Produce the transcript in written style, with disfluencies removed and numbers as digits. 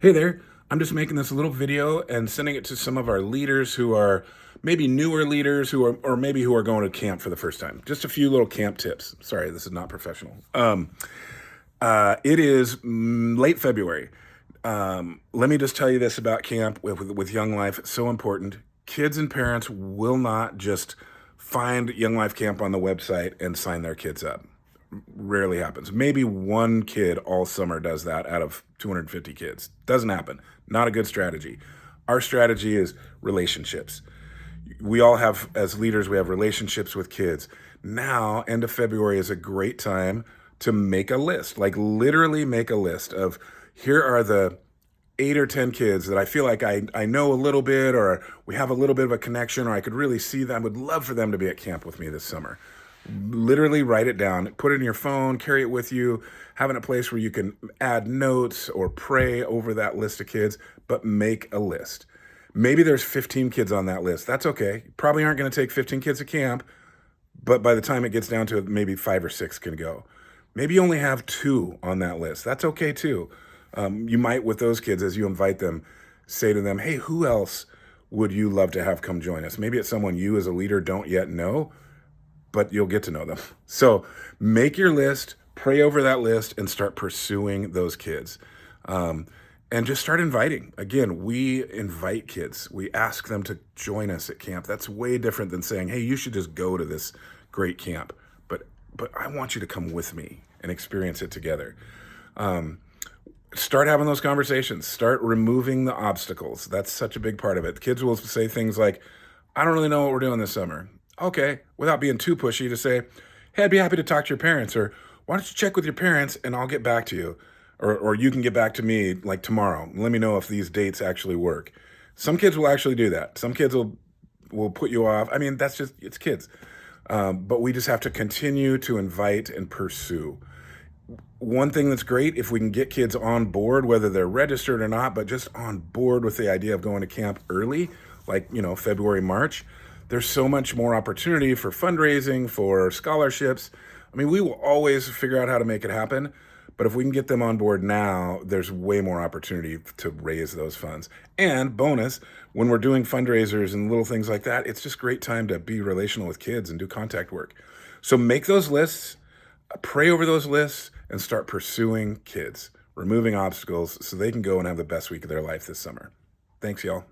Hey there, I'm just making this little video and sending it to some of our leaders who are maybe newer leaders or maybe who are going to camp for the first time. Just a few little camp tips. Sorry, this is not professional. It is late February. Let me just tell you this about camp with Young Life. It's so important. Kids and parents will not just find Young Life Camp on the website and sign their kids up. Rarely happens. Maybe one kid all summer does that out of 250 kids. Doesn't happen. Not a good strategy. Our strategy is relationships. We all have, as leaders, we have relationships with kids. Now, end of February is a great time to make a list, like literally make a list of here are the 8 or 10 kids that I feel like I know a little bit, or we have a little bit of a connection, or I could really see them. I would love for them to be at camp with me this summer. Literally write it down, put it in your phone, carry it with you, have it in a place where you can add notes or pray over that list of kids, but make a list. Maybe there's 15 kids on that list. That's okay. Probably aren't going to take 15 kids to camp, but by the time it gets down to it, maybe 5 or 6 can go. Maybe you only have 2 on that list. That's okay too. You might, with those kids, as you invite them, say to them, hey, who else would you love to have come join us? Maybe it's someone you as a leader don't yet know, but you'll get to know them. So make your list, pray over that list, and start pursuing those kids. And just start inviting. Again, we invite kids. We ask them to join us at camp. That's way different than saying, hey, you should just go to this great camp. But I want you to come with me and experience it together. Start having those conversations. Start removing the obstacles. That's such a big part of it. Kids will say things like, I don't really know what we're doing this summer. Okay, without being too pushy, to say, hey, I'd be happy to talk to your parents, or why don't you check with your parents and I'll get back to you. Or you can get back to me like tomorrow. Let me know if these dates actually work. Some kids will actually do that. Some kids will put you off. I mean, that's just, it's kids. But we just have to continue to invite and pursue. One thing that's great, if we can get kids on board, whether they're registered or not, but just on board with the idea of going to camp early, like, February, March, there's so much more opportunity for fundraising, for scholarships. I mean, we will always figure out how to make it happen. But if we can get them on board now, there's way more opportunity to raise those funds. And bonus, when we're doing fundraisers and little things like that, it's just great time to be relational with kids and do contact work. So make those lists, pray over those lists, and start pursuing kids, removing obstacles so they can go and have the best week of their life this summer. Thanks, y'all.